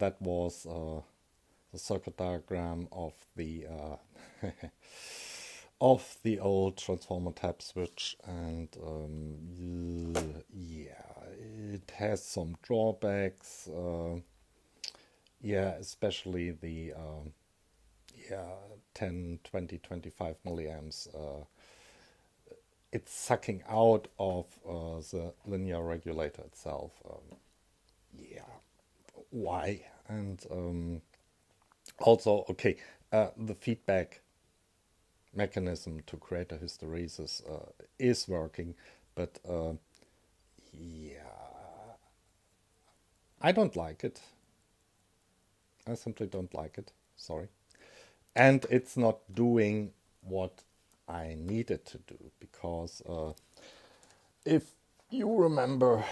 that was the circuit diagram of the of the old transformer tap switch, and yeah, it has some drawbacks. Yeah, especially the yeah 10, 20, 25 milliamps. It's sucking out of the linear regulator itself. Yeah, why? And also, okay, the feedback mechanism to create a hysteresis is working, but yeah, I don't like it. I simply don't like it. Sorry. And it's not doing what I needed to do, because if you remember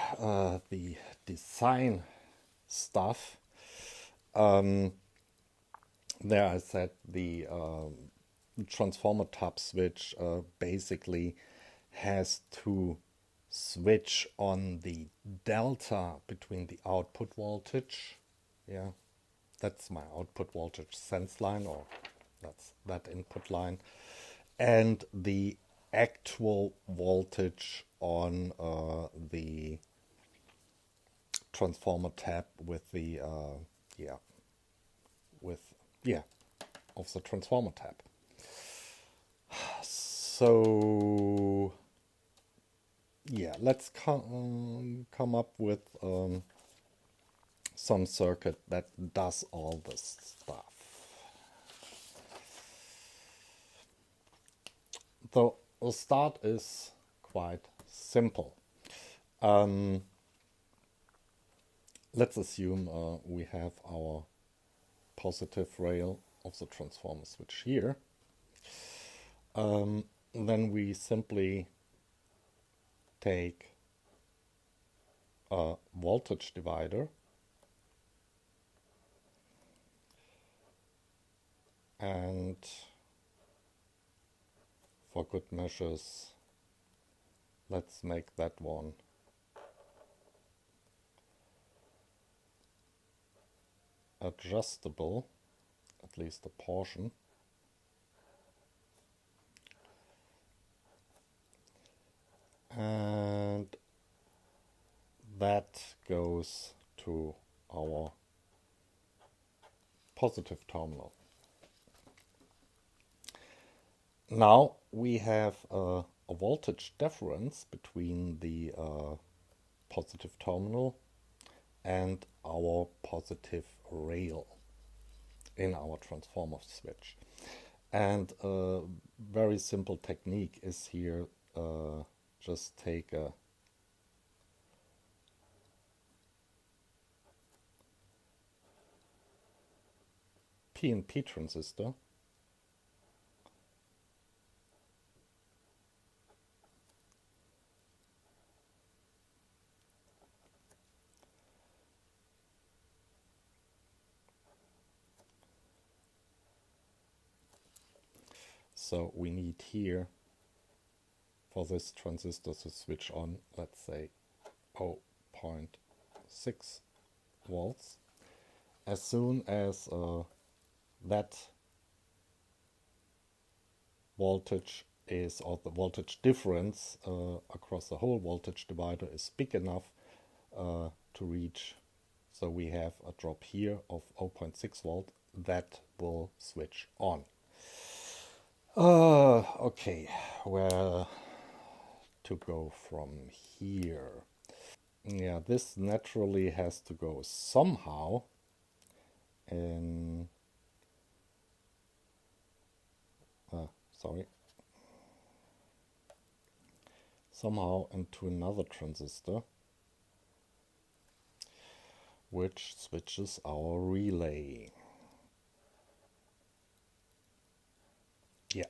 the design stuff, there I said the transformer tap switch basically has to switch on the delta between the output voltage. Yeah, that's my output voltage sense line, or that's that input line, and the actual voltage on the transformer tap with the yeah with yeah of the transformer tap. So yeah, let's come up with some circuit that does all this stuff. So the start is quite simple. Let's assume we have our positive rail of the transformer switch here. Then we simply take a voltage divider and, for good measures, let's make that one adjustable, at least a portion. And that goes to our positive terminal. Now we have a voltage difference between the positive terminal and our positive rail in our transformer switch. And a very simple technique is here, just take a PNP transistor, so we need here for this transistor to switch on, let's say 0.6 volts. As soon as that voltage is, or the voltage difference across the whole voltage divider is big enough to reach, so we have a drop here of 0.6 volt, that will switch on. Okay, where to go from here? Yeah, this naturally has to go somehow in, somehow into another transistor, which switches our relay. Yeah.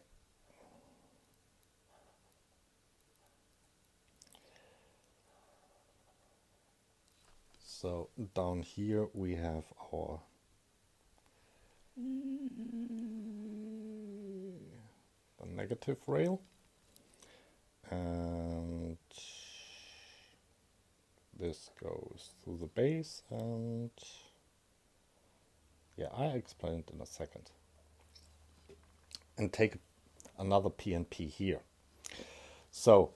So down here we have our the negative rail, and this goes through the base and Yeah, I explain it in a second. And take another PNP here. So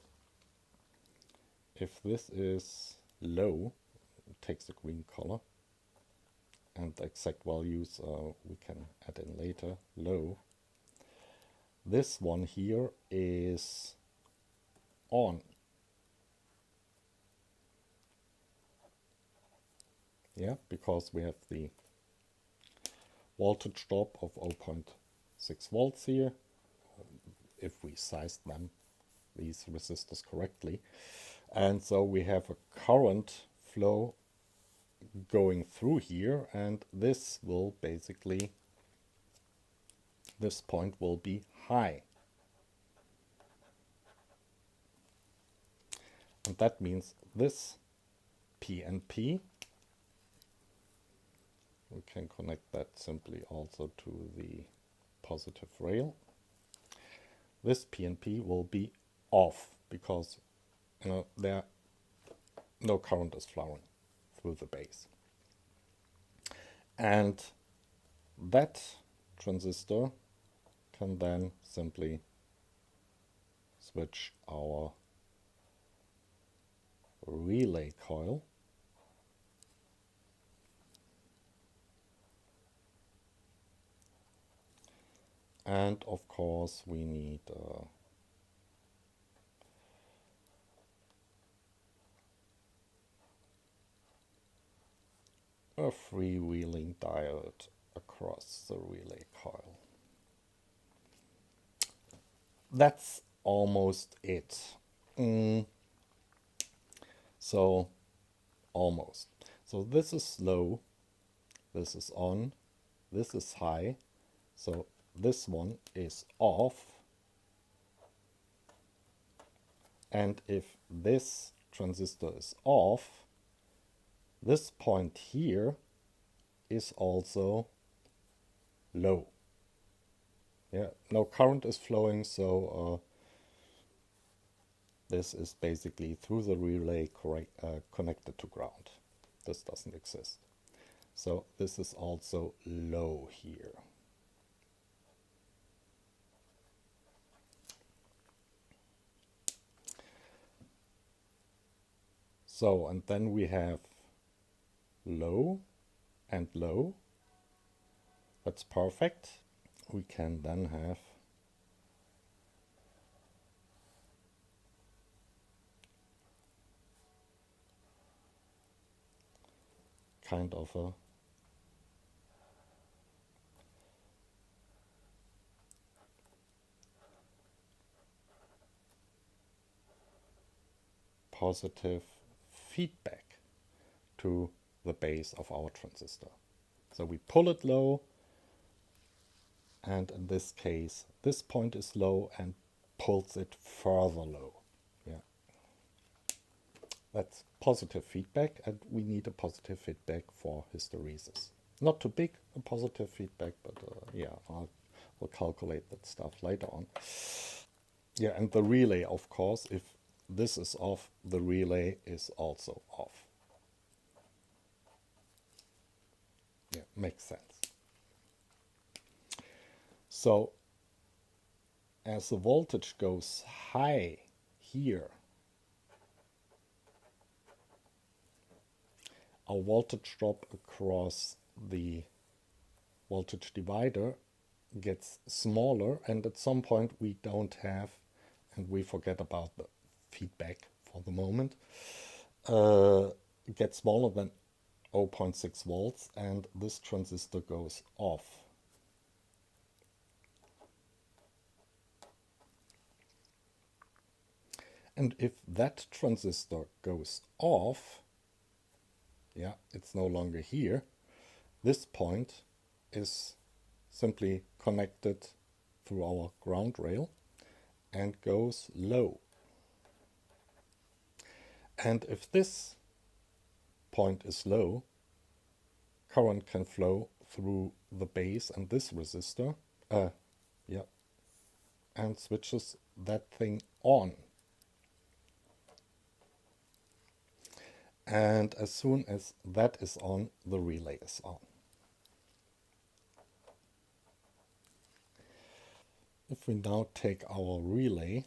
if this is low, it takes the green color, and the exact values we can add in later, low. This one here is on. Yeah, because we have the voltage drop of 0.6 volts here, if we sized them, these resistors, correctly. And so we have a current flow going through here, and this will basically, this point will be high. And that means this PNP, we can connect that simply also to the positive rail. This PNP will be off because there no current is flowing through the base. And that transistor can then simply switch our relay coil and of course we need a freewheeling diode across the relay coil. That's almost it. So almost. So this is low, this is on, this is high. So this one is off. And if this transistor is off, this point here is also low. Yeah, no current is flowing, so this is basically through the relay connected to ground. This doesn't exist. So this is also low here. So, and then we have low and low. That's perfect. We can then have kind of a positive feedback to the base of our transistor. So we pull it low, and in this case this point is low and pulls it further low. Yeah, that's positive feedback, and we need a positive feedback for hysteresis. Not too big a positive feedback, but yeah, we'll calculate that stuff later on. Yeah, and the relay, of course, if this is off, the relay is also off. Yeah, makes sense. So as the voltage goes high here, our voltage drop across the voltage divider gets smaller, and at some point we don't have, and we forget about the feedback for the moment, it gets smaller than 0.6 volts, and this transistor goes off. And if that transistor goes off, yeah, it's no longer here, this point is simply connected through our ground rail and goes low. And if this point is low, current can flow through the base and this resistor, yeah, and switches that thing on. And as soon as that is on, the relay is on. if we now take our relay,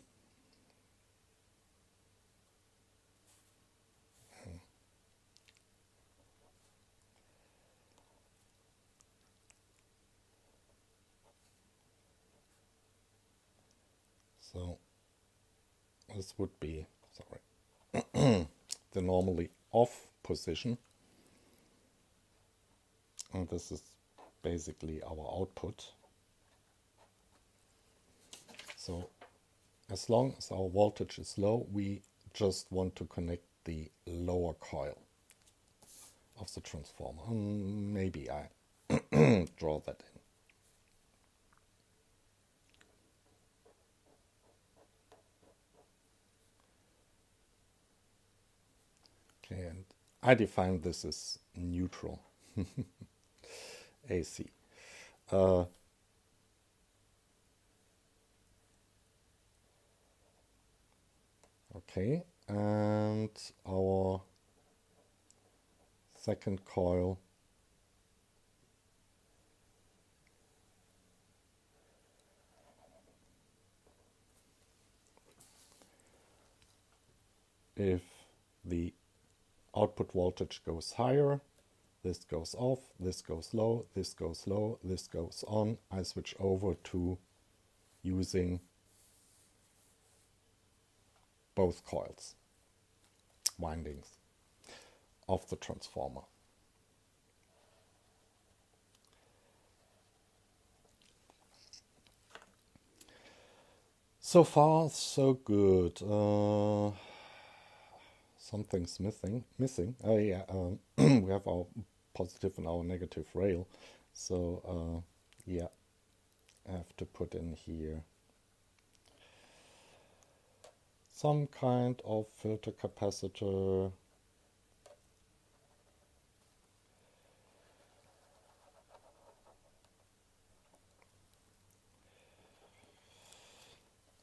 so this would be, sorry, the normally off position, and this is basically our output. So as long as our voltage is low, we just want to connect the lower coil of the transformer. Maybe I draw that in. Okay, and I define this as neutral AC. Okay, and our second coil if the output voltage goes higher, this goes off, this goes low, this goes low, this goes on, I switch over to using both coils, windings of the transformer. So far, so good. Something's missing. Oh yeah, we have our positive and our negative rail. So yeah, I have to put in here some kind of filter capacitor.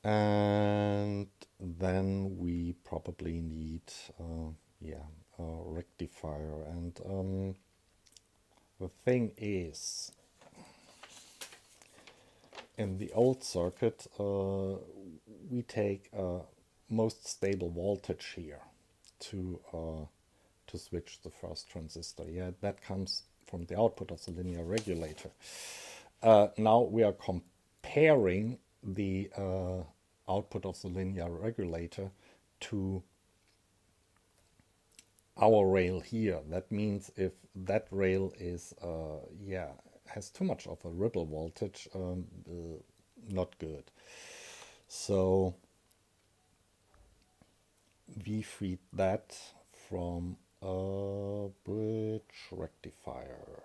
And then we probably need a rectifier. And the thing is, in the old circuit, we take most stable voltage here to switch the first transistor. Yeah, that comes from the output of the linear regulator. Now we are comparing the output of the linear regulator to our rail here. That means if that rail is has too much of a ripple voltage, not good. So we feed that from a bridge rectifier.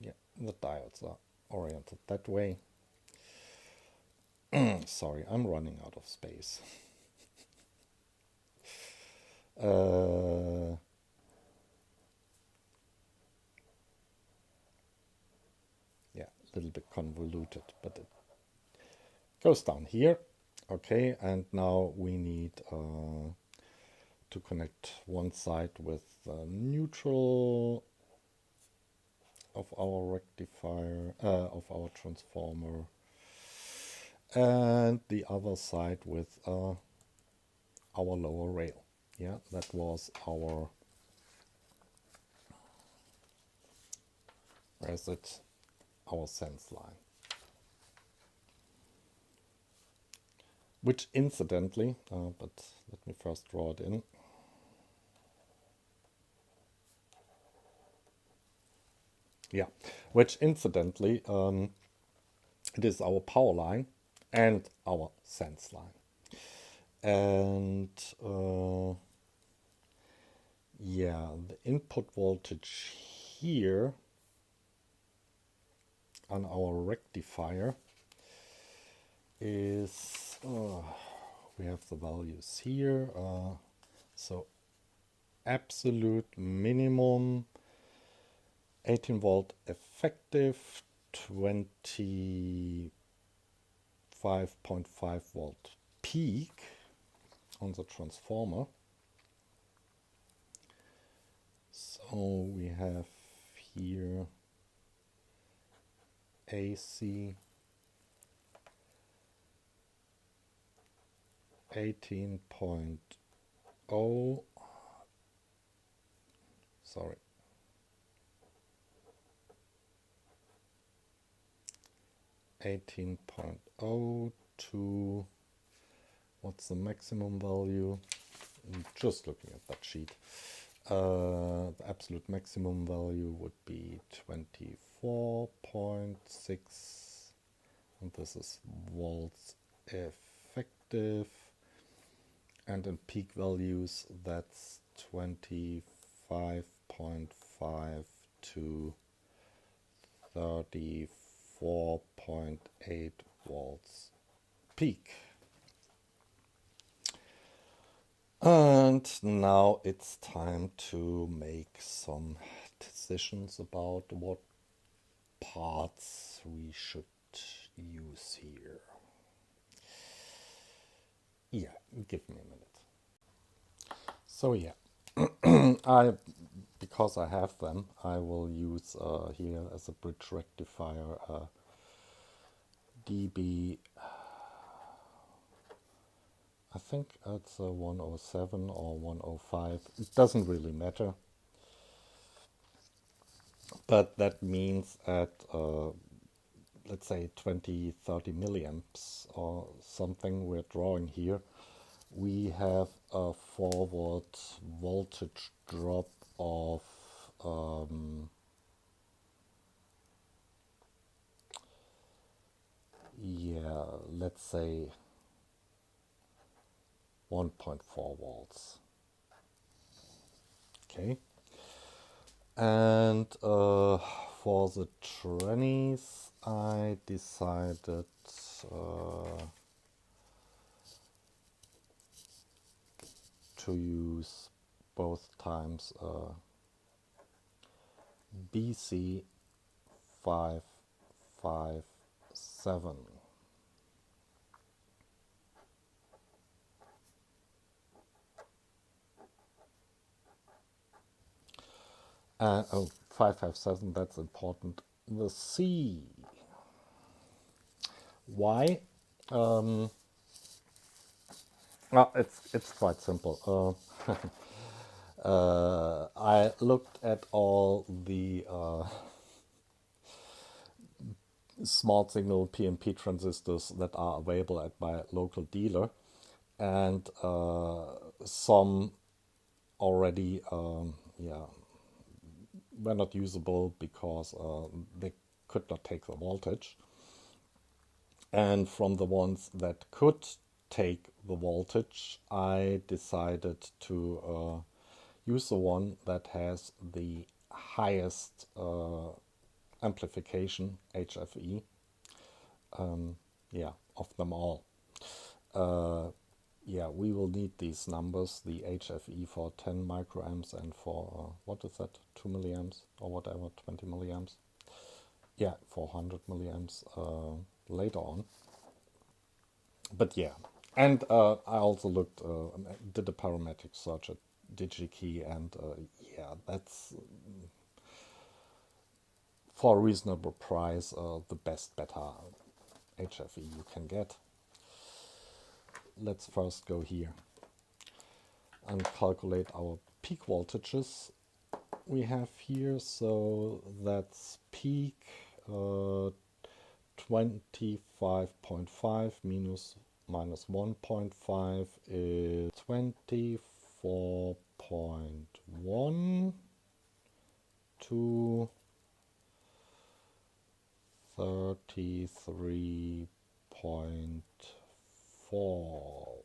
Yeah, the diodes are oriented that way. Sorry, I'm running out of space. Yeah, a little bit convoluted, but it goes down here. Okay, and now we need to connect one side with the neutral of our rectifier, of our transformer, and the other side with our lower rail. Yeah, that was our, where is it? Our sense line. Which incidentally, but let me first draw it in. Yeah, which incidentally, it is our power line and our sense line. And yeah, the input voltage here on our rectifier is, we have the values here. So absolute minimum 18 volt effective, 25.5 volt peak on the transformer. So we have here AC 18.0, sorry, 18.0 to, what's the maximum value? I'm just looking at that sheet. The absolute maximum value would be 24.6, and this is volts effective, and in peak values that's 25.5 to 34.8 volts peak. And now it's time to make some decisions about what parts we should use here. Yeah, give me a minute. So yeah, because I have them, I will use here as a bridge rectifier dB. I think it's a 107 or 105. It doesn't really matter. But that means at, let's say, 20-30 milliamps or something we're drawing here, we have a forward voltage drop of yeah, let's say 1.4 volts. Okay. And for the trannies, I decided to use both times BC 557. Oh, 557, that's important. The C. Why? Well, it's quite simple. I looked at all the small signal PNP transistors that are available at my local dealer, and some already yeah, were not usable because they could not take the voltage. And from the ones that could take the voltage, I decided to use the one that has the highest amplification, HFE, yeah, of them all. Yeah, we will need these numbers, the HFE for 10 microamps and for, what is that, 2 milliamps or whatever, 20 milliamps. Yeah, 400 milliamps later on. But yeah, and I also looked, did a parametric search at DigiKey, and yeah, that's for a reasonable price the best beta HFE you can get. Let's first go here and calculate our peak voltages we have here. So that's peak 25.5 minus 1.5 is 24.1 to 33.4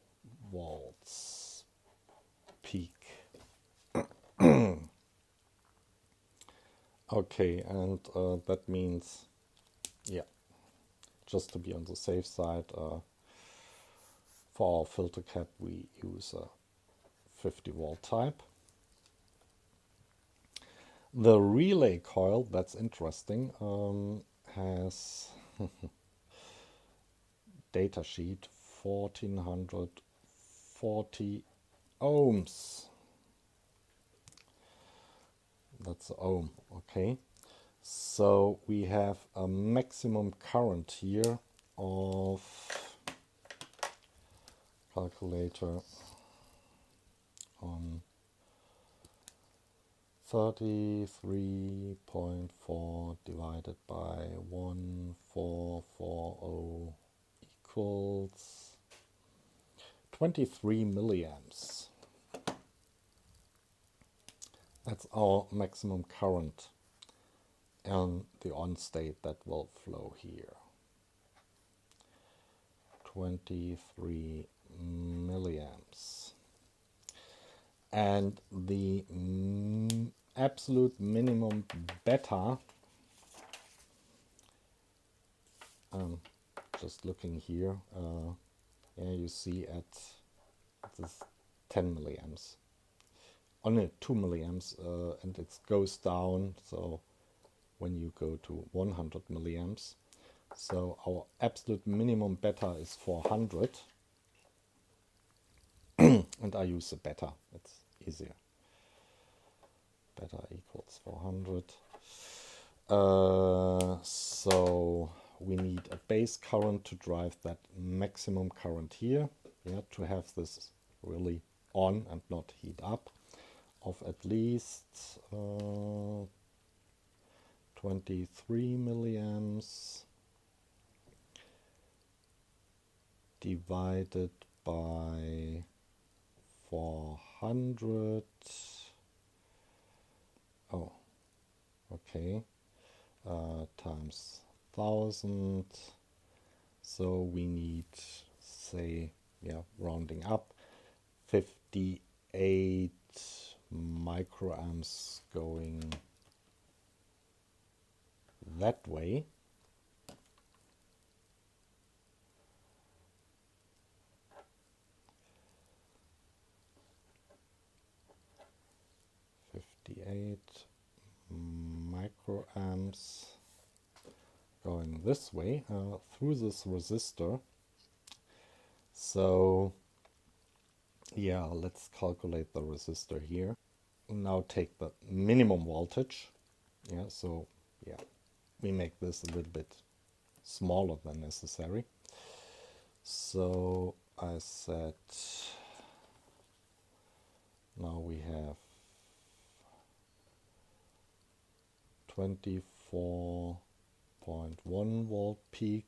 volts peak. Okay, and that means, yeah, just to be on the safe side, for our filter cap we use a 50 volt type. The relay coil, that's interesting, has datasheet 1440 ohms. That's the ohm, okay. So we have a maximum current here of calculator on 33.4 divided by 1440 equals 23 milliamps. That's our maximum current and the on state that will flow here. 23 milliamps. And the absolute minimum beta, just looking here, yeah, you see at this 10 milliamps. Only 2 milliamps, and it goes down, so when you go to 100 milliamps. So our absolute minimum beta is 400, and I use the beta, it's easier. Beta equals 400. So we need a base current to drive that maximum current here, yeah, to have this really on and not heat up, of at least 23 milliamps divided by 400. Oh, okay. Times 1000. So we need, say, yeah, rounding up, 58 microamps going that way. Microamps going this way through this resistor. So yeah, let's calculate the resistor here. Now take the minimum voltage. Yeah, so yeah, we make this a little bit smaller than necessary. So I said now we have 24.1 volt peak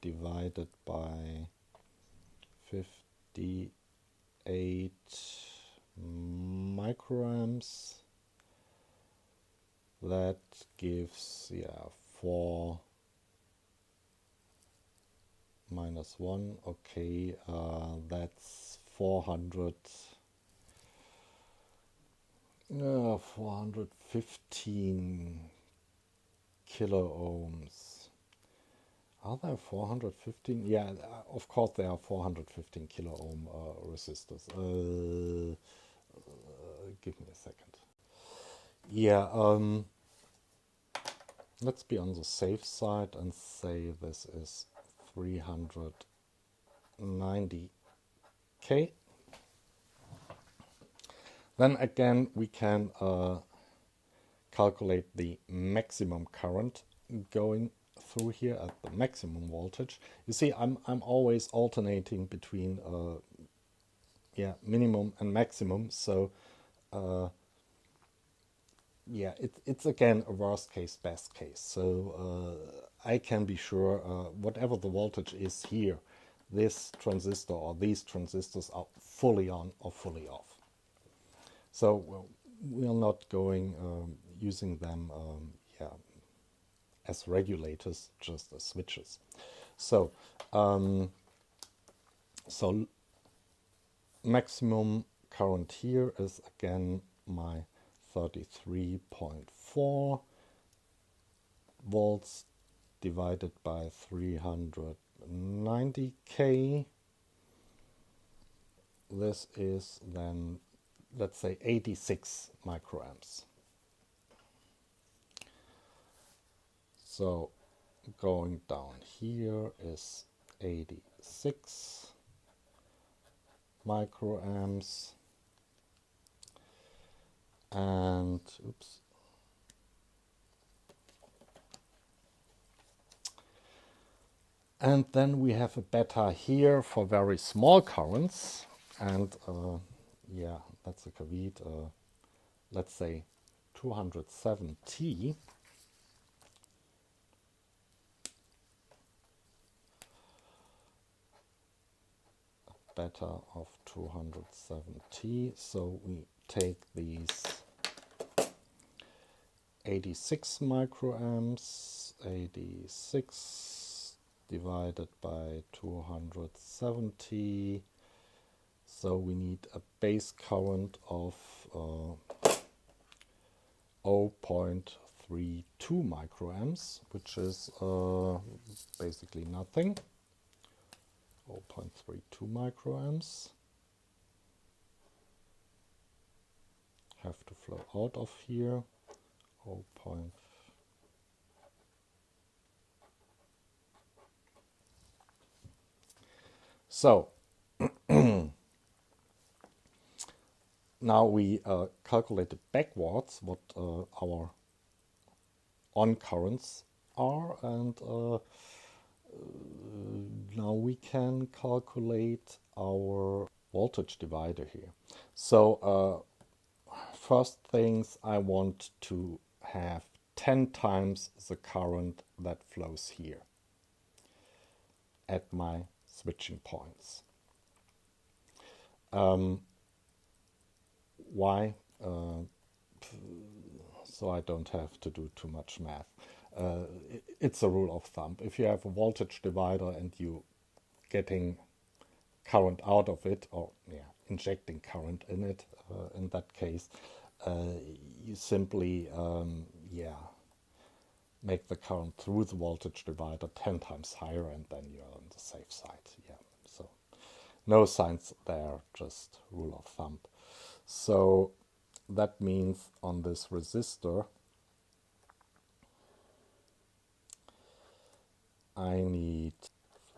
divided by 58 microamps. That gives, yeah, 4 minus 1. Okay, that's 415 kilo ohms. Are there 415? Yeah, of course there are 415 kilo ohm resistors. Give me a second. Yeah, let's be on the safe side and say this is 390K. Then again, we can calculate the maximum current going through here at the maximum voltage. You see, I'm always alternating between yeah, minimum and maximum. So yeah, it's again a worst case, best case. So I can be sure whatever the voltage is here, this transistor or these transistors are fully on or fully off. So we are not going using them yeah, as regulators, just as switches. So so maximum current here is again my 33.4 volts divided by 390K. This is then, let's say, 86 microamps. So going down here is 86 microamps. And oops, And then we have a beta here for very small currents. And yeah, that's a caveat. Let's say 207T. Beta of 207T. So we take these 86 microamps, 86 divided by 270. So we need a base current of 0.32 microamps, which is basically nothing. 0.32 microamps have to flow out of here. 0. So now we calculated backwards what our on currents are, and now we can calculate our voltage divider here. So first things, I want to have 10 times the current that flows here at my switching points. Why? So I don't have to do too much math. It's a rule of thumb. If you have a voltage divider and you getting current out of it, or injecting current in it, in that case, you simply make the current through the voltage divider 10 times higher, and then you're on the safe side. Yeah, so no science there, just rule of thumb. So that means on this resistor I need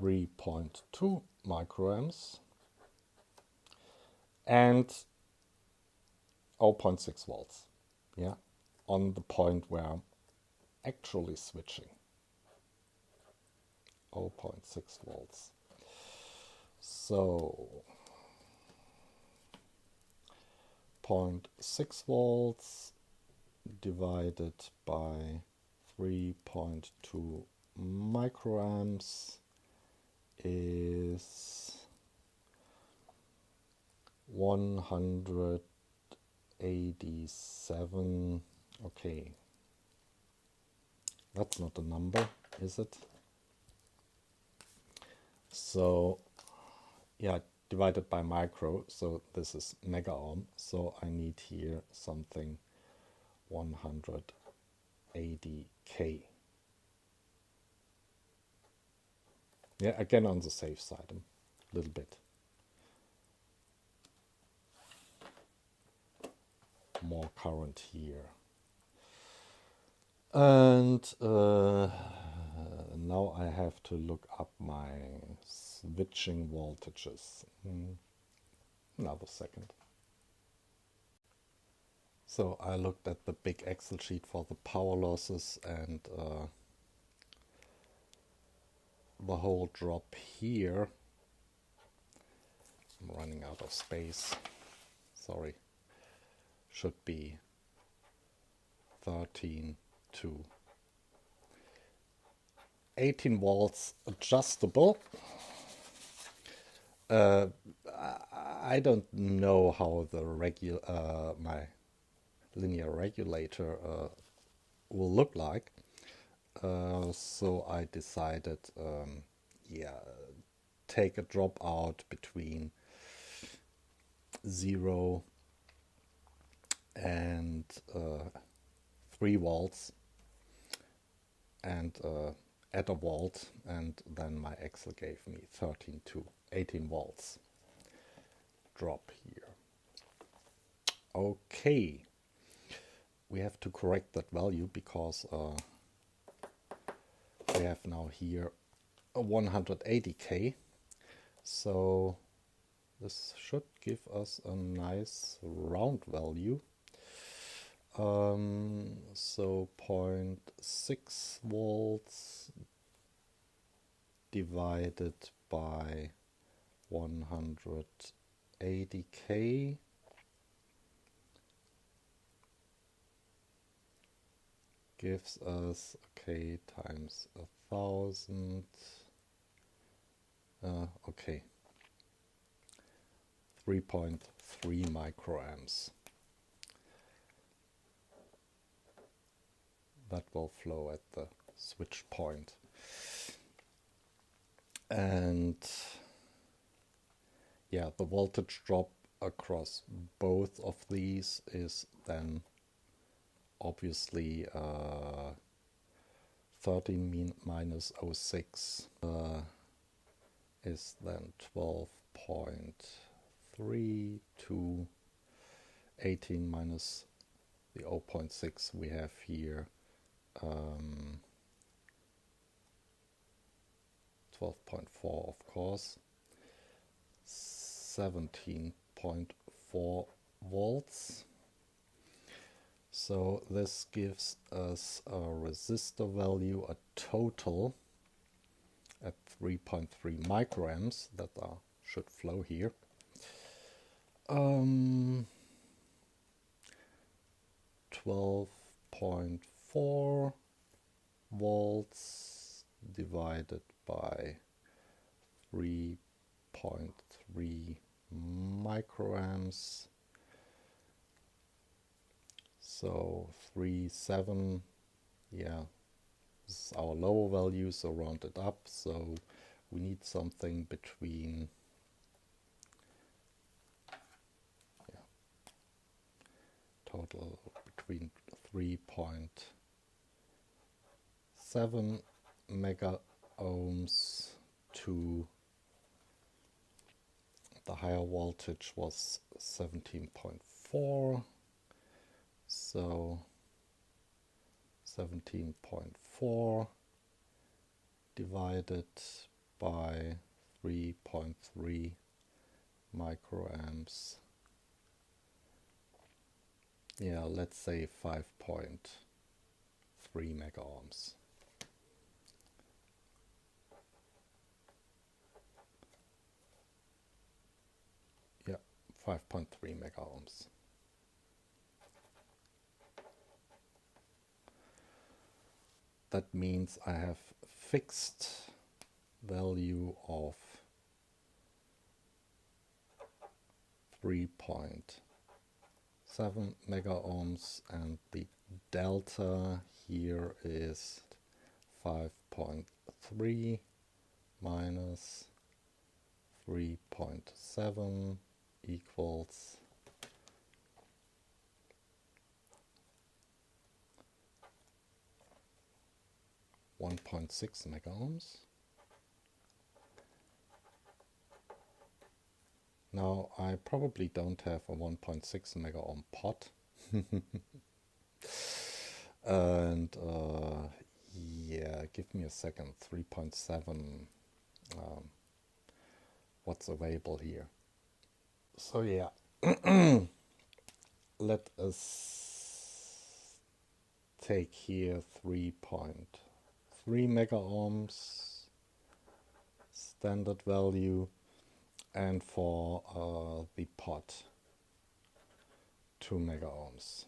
3.2 microamps and 0.6 volts. Yeah, on the point where I'm actually switching. 0.6 volts. So 0.6 volts divided by 3.2 microamps is 187. Okay, that's not a number, is it? So yeah, divided by micro, so this is mega ohm, so I need here something 180k. Yeah, again on the safe side a little bit. More current here. And now I have to look up my switching voltages. Another second. So I looked at the big Excel sheet for the power losses, and the whole drop here, I'm running out of space, sorry, should be 13 to 18 volts adjustable. I don't know how the my linear regulator will look like, so I decided take a drop out between 0 and 3 volts and add a volt, and then my Excel gave me 13 to 18 volts drop here. Okay, we have to correct that value because we have now here a 180k, so this should give us a nice round value. So 0.6 volts divided by 180k gives us k times 1000. Okay, 3.3 microamps. That will flow at the switch point. And yeah, the voltage drop across both of these is then obviously 13 minus 0.6 is then 12.3 to 18 minus the 0.6 we have here, 12.4 of course, 17.4 volts. So this gives us a resistor value, a total at 3.3 microamps that should flow here. 12.4 volts divided by 3.3 microamps. So 3.7, yeah, this is our lower value, so round it up. So we need something between, yeah, total between 3.7 mega ohms to the higher voltage was 17.4. So 17.4 divided by 3.3 microamps. Yeah, let's say 5.3 mega ohms. Yeah, 5.3 mega ohms. That means I have fixed value of 3.7 mega ohms, and the delta here is 5.3 minus 3.7 equals 1.6 mega ohms. Now I probably don't have a 1.6 mega ohm pot. And yeah, give me a second. 3.7, what's available here? So yeah, let us take here 3.3 mega ohms standard value, and for the pot 2 mega ohms.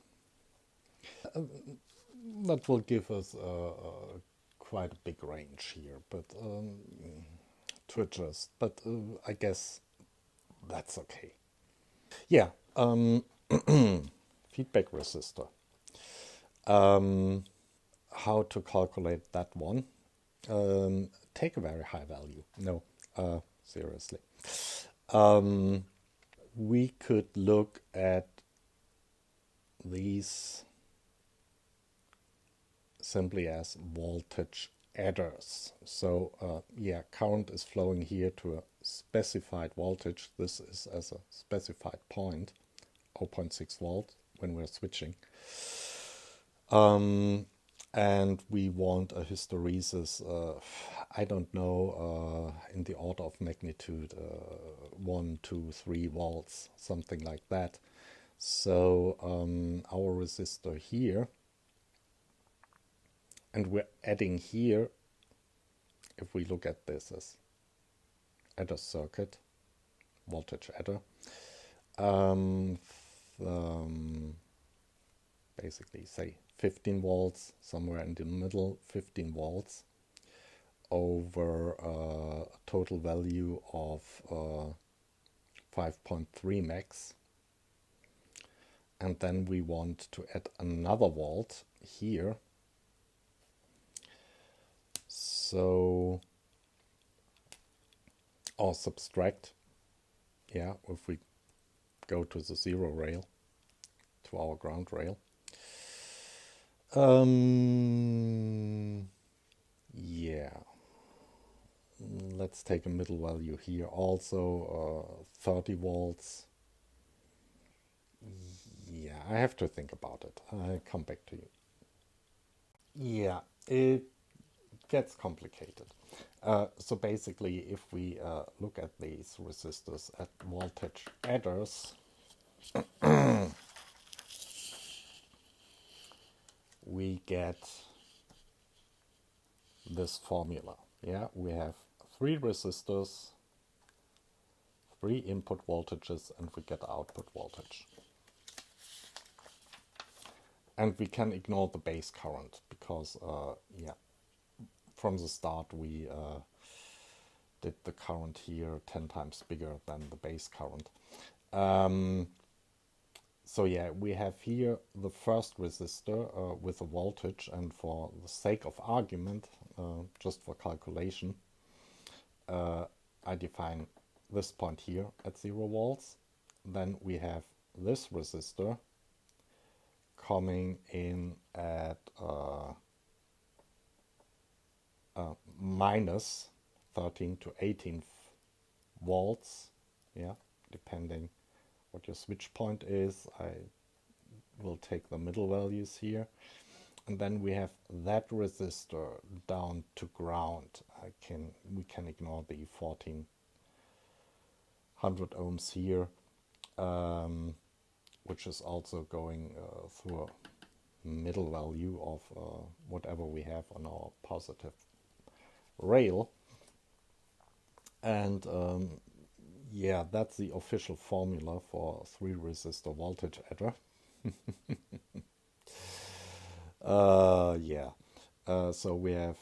That will give us quite a big range here, but to adjust. But I guess that's okay. Yeah, feedback resistor. How to calculate that one? Take a very high value. No, seriously. We could look at these simply as voltage adders. So yeah, current is flowing here to a specified voltage. This is as a specified point, 0.6 volt when we're switching. And we want a hysteresis, I don't know, in the order of magnitude 1, 2, 3 volts, something like that. So our resistor here, and we're adding here, if we look at this as adder circuit, voltage adder, um, basically say 15 volts, somewhere in the middle, 15 volts over a total value of 5.3 max. And then we want to add another volt here. So, or subtract, yeah, if we go to the zero rail, to our ground rail. Yeah, let's take a middle value here. Also 30 volts. Yeah, I have to think about it. I'll come back to you. Yeah, it gets complicated. So basically, if we look at these resistors at voltage adders, we get this formula. Yeah, we have 3 resistors, 3 input voltages, and we get output voltage. And we can ignore the base current because, yeah, from the start we did the current here 10 times bigger than the base current. So yeah, we have here the first resistor with a voltage, and for the sake of argument, just for calculation, I define this point here at 0 volts. Then we have this resistor coming in at minus 13 to 18 volts, yeah, depending what your switch point is. I will take the middle values here. And then we have that resistor down to ground. We can ignore the 1400 ohms here, which is also going through a middle value of whatever we have on our positive rail. And yeah, that's the official formula for 3 resistor voltage adder. Yeah, so we have,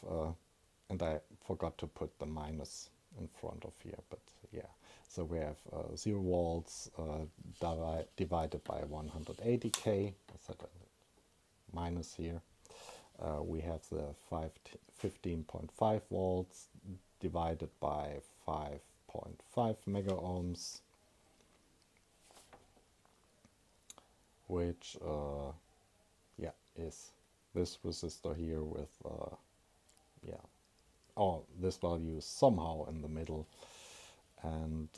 and I forgot to put the minus in front of here, but yeah, so we have 0 volts divided by 180k, minus here. We have the 15.5 volts divided by 5.5 mega ohms, which yeah, is this resistor here with yeah, oh, this value is somehow in the middle. And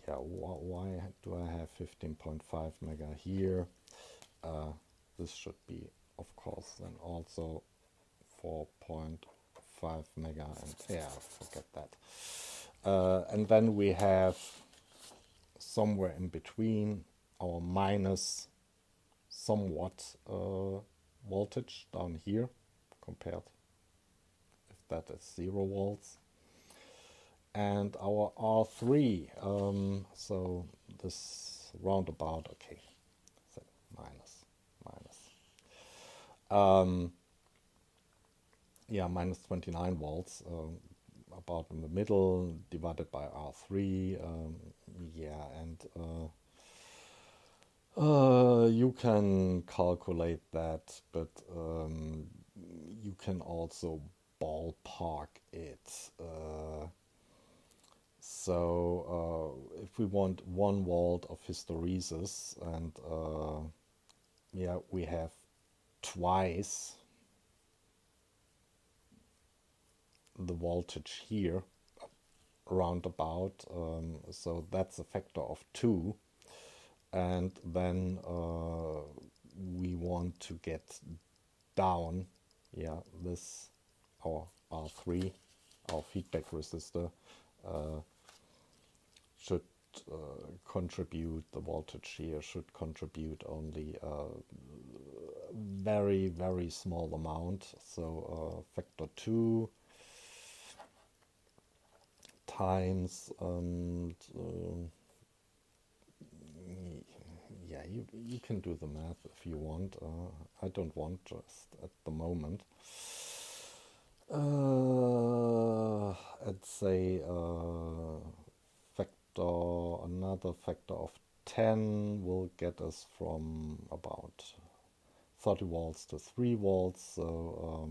yeah, why do I have 15.5 mega here? This should be, of course, then also 4.5 mega, and yeah, forget that. And then we have somewhere in between our minus somewhat voltage down here, compared if that is 0 volts, and our R3, so this roundabout, okay, so minus, yeah, minus 29 volts, about in the middle, divided by R3, yeah, and you can calculate that, but you can also ballpark it. So if we want 1 volt of hysteresis, and yeah, we have twice the voltage here, roundabout, so that's a factor of 2. And then we want to get down, yeah, this, our R3, our feedback resistor, should contribute, the voltage here should contribute only a very, very small amount. So factor 2 times, and yeah, you can do the math if you want. I don't want just at the moment. I'd say another factor of 10 will get us from about 30 volts to 3 volts. So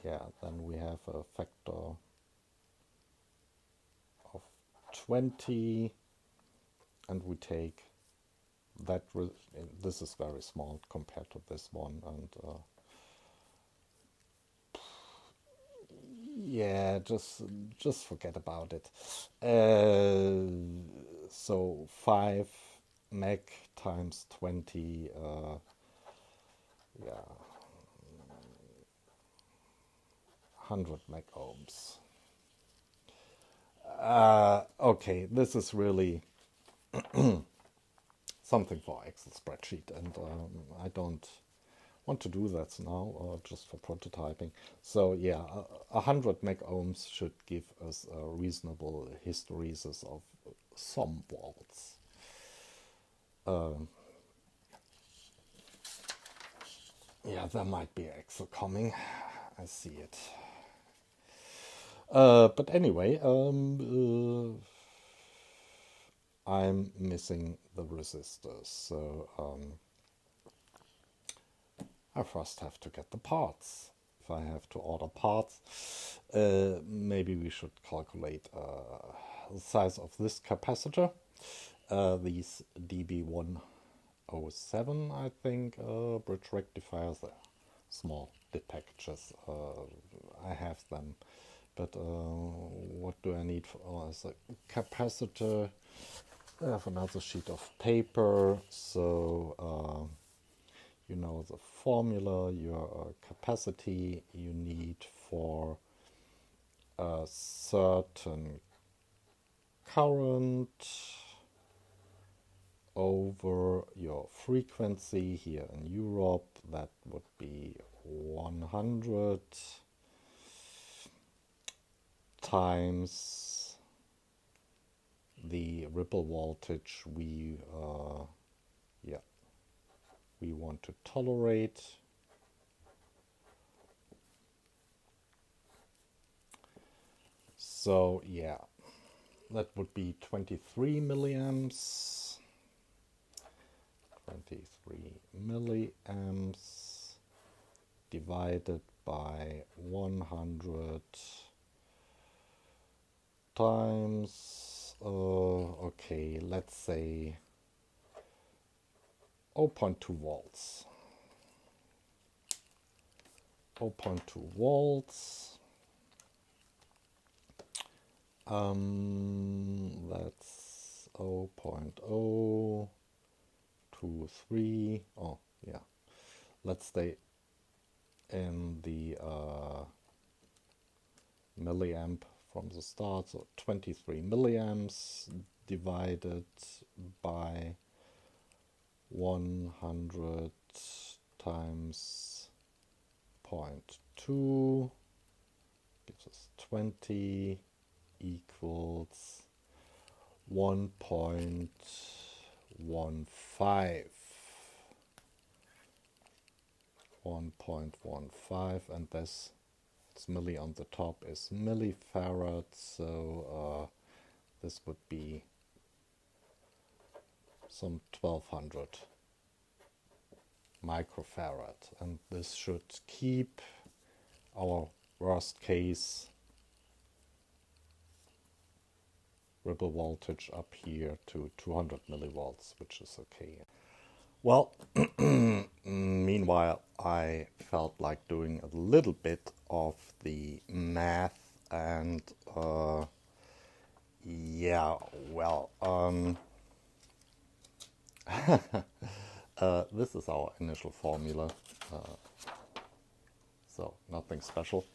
yeah, then we have a factor of 20, and we take that. This is very small compared to this one, and yeah, just forget about it. So 5 meg times 20, yeah, 100 meg ohms. Okay, this is really something for Excel spreadsheet, and I don't want to do that now, just for prototyping. So yeah, 100 meg ohms should give us a reasonable hysteresis of some volts. Yeah, there might be Excel coming. I see it. But anyway, I'm missing the resistors, so I first have to get the parts. If I have to order parts, maybe we should calculate the size of this capacitor. These DB107, I think, bridge rectifiers, small dip packages. I have them, but what do I need for as a capacitor? I have another sheet of paper, so you know the formula, your capacity you need for a certain current over your frequency here in Europe. That would be 100 times the ripple voltage we want to tolerate. So yeah, that would be 23 milliamps. 23 milliamps divided by 100 times, okay, let's say 0.2 volts. 0.2 volts. That's 0.023. Oh, yeah. Let's stay in the milliamp from the start. So 23 milliamps divided by 100 times 0.2 gives us 20 equals 1.15. 1.15, and this milli on the top is millifarad, so this would be some 1200 microfarad, and this should keep our worst case ripple voltage up here to 200 millivolts, which is okay. Well, meanwhile, I felt like doing a little bit of the math, and yeah, well, this is our initial formula, so nothing special,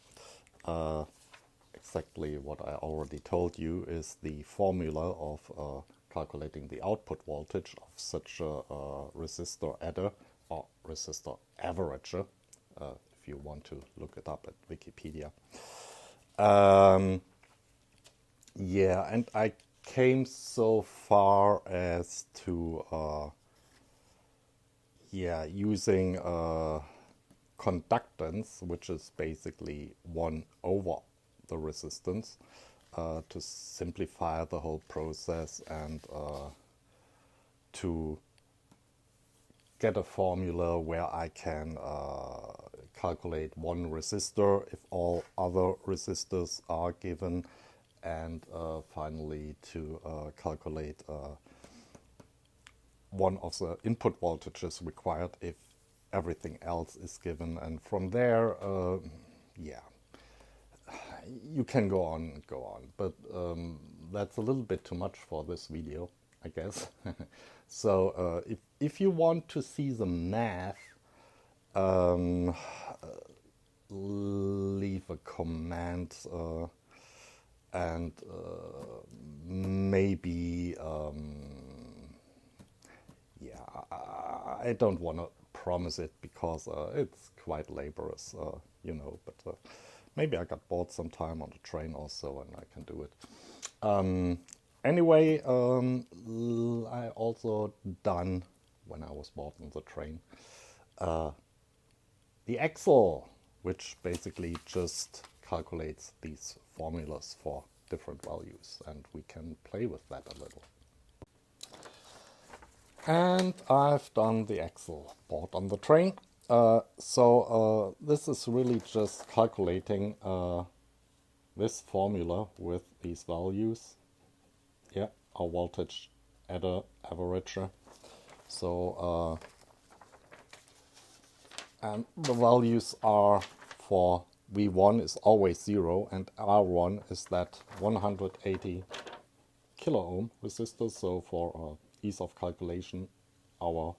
exactly what I already told you is the formula of calculating the output voltage of such a resistor adder or resistor averager, if you want to look it up at Wikipedia. Yeah, and I came so far as to using conductance, which is basically 1 over the resistance, to simplify the whole process and to get a formula where I can calculate one resistor if all other resistors are given, and finally to calculate one of the input voltages required if everything else is given. And from there, yeah, you can go on and go on, but that's a little bit too much for this video, I guess. So if you want to see the math, leave a comment and maybe yeah, I don't want to promise it because it's quite laborious, you know, but maybe I got bored sometime on the train also and I can do it. Anyway, I also done, when I was bored on the train, the Excel, which basically just calculates these formulas for different values, and we can play with that a little. And I've done the Excel board on the train. So this is really just calculating this formula with these values. Yeah, our voltage adder averager. So and the values are for V1 is always 0 and R1 is that 180 kilo ohm resistor. So for ease of calculation, our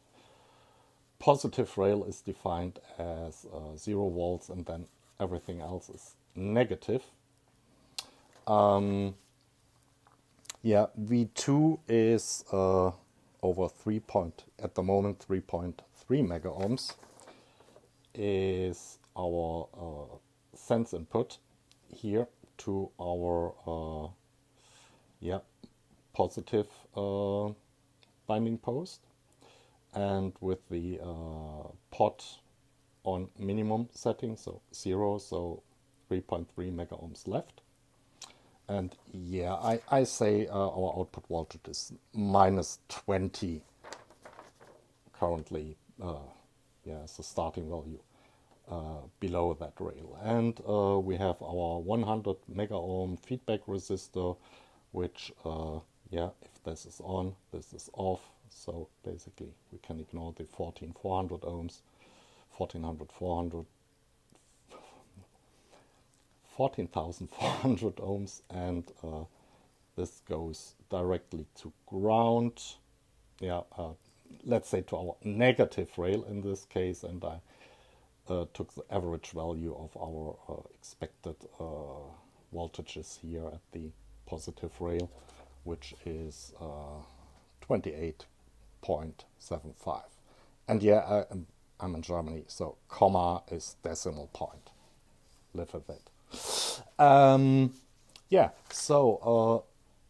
positive rail is defined as 0 volts and then everything else is negative. Yeah, V2 is over at the moment 3.3 mega ohms is our sense input here to our positive binding post, and with the pot on minimum setting, so 0, so 3.3 mega ohms left. And yeah, I say our output voltage is minus 20 currently, as the starting value below that rail. And we have our 100 mega ohm feedback resistor, which, if this is on, this is off. So basically we can ignore the 14,400 ohms, 14,400 ohms, and this goes directly to ground. Let's say to our negative rail in this case, and I took the average value of our expected voltages here at the positive rail, which is 28.75. And yeah, I'm in Germany, so comma is decimal point. Live with it. So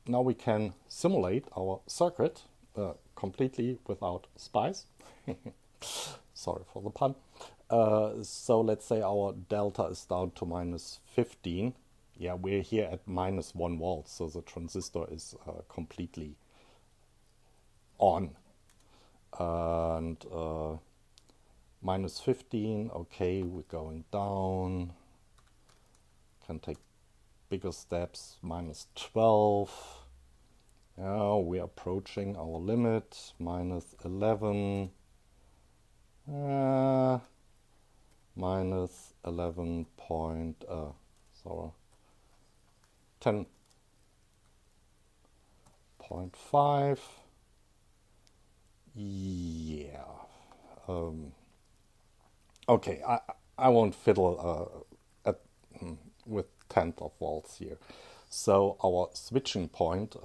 now we can simulate our circuit completely without Spice. Sorry for the pun. So let's say our delta is down to minus 15. Yeah, we're here at minus 1 volt, so the transistor is completely on. And minus 15, okay, we're going down. Can take bigger steps, minus 12. Now we're approaching our limit, minus 11. Minus 11 point, 10.5. Yeah. Okay, I won't fiddle with tenth of volts here. So our switching point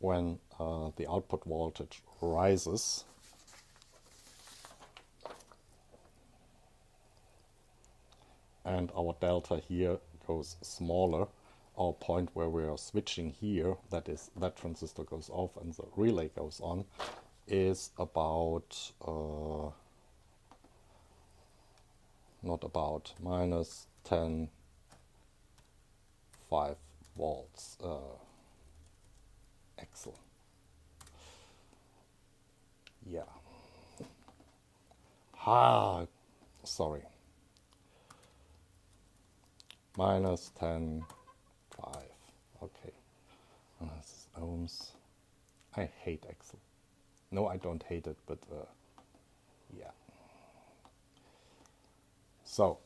when the output voltage rises and our delta here goes smaller, our point where we are switching here, that is, that transistor goes off and the relay goes on, is about, not about, minus 10, 5 volts. Excellent. Yeah. Sorry. Minus 10, 5. Okay. This is ohms. I hate Excel. No, I don't hate it, but yeah. So,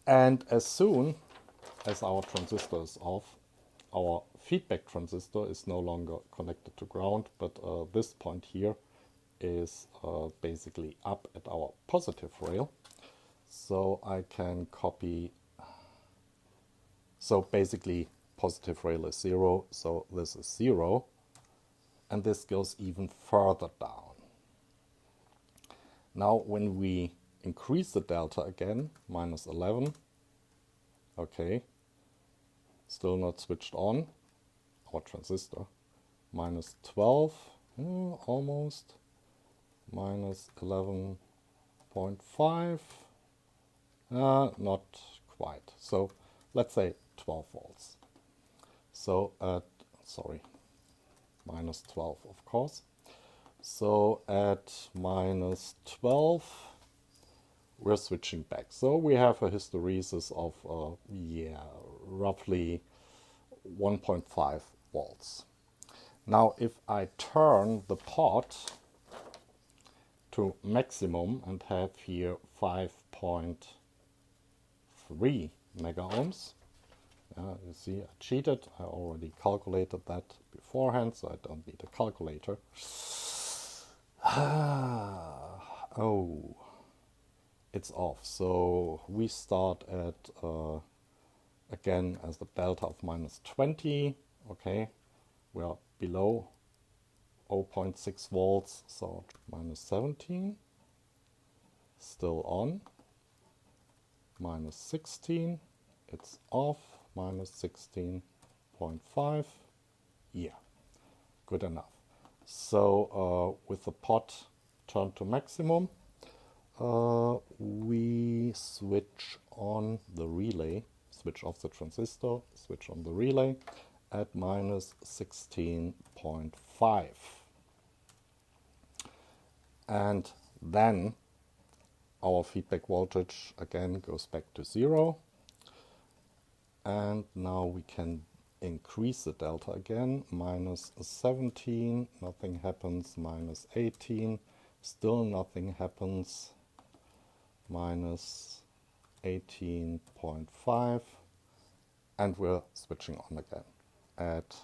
and as soon as our transistor is off, our feedback transistor is no longer connected to ground, but this point here is basically up at our positive rail. So I can copy, so basically positive rail is 0, so this is 0, and this goes even further down. Now when we increase the delta again, minus 11, okay, still not switched on, our transistor, minus 12, almost, minus 11.5, not quite, so let's say 12 volts. So at, sorry, minus 12 of course. So at minus 12, we're switching back. So we have a hysteresis of, roughly 1.5 volts. Now if I turn the pot to maximum and have here 5.3 mega ohms, you see I cheated, I already calculated that beforehand, so I don't need a calculator. Oh, it's off. So we start at, again, as the delta of minus 20. Okay, we are below 0.6 volts, so minus 17. Still on. Minus 16. It's off. Minus 16.5. Yeah, good enough. So with the pot turned to maximum, we switch on the relay, switch off the transistor, switch on the relay at minus 16.5. And then our feedback voltage again goes back to 0. And now we can increase the delta again, minus 17, nothing happens, minus 18, still nothing happens, minus 18.5, and we're switching on again at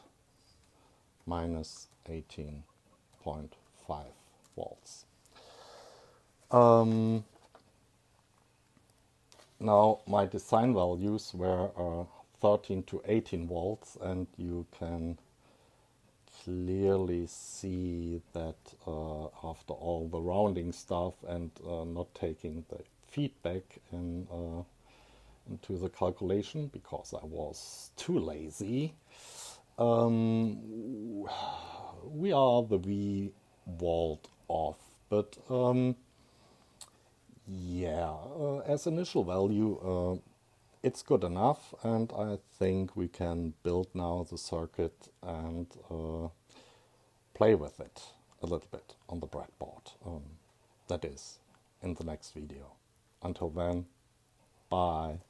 minus 18.5 volts. Now my design values were 13 to 18 volts, and you can clearly see that after all the rounding stuff and not taking the feedback into the calculation because I was too lazy, we are the V volt off, but yeah, as initial value, it's good enough, and I think we can build now the circuit and play with it a little bit on the breadboard. That is in the next video. Until then, bye.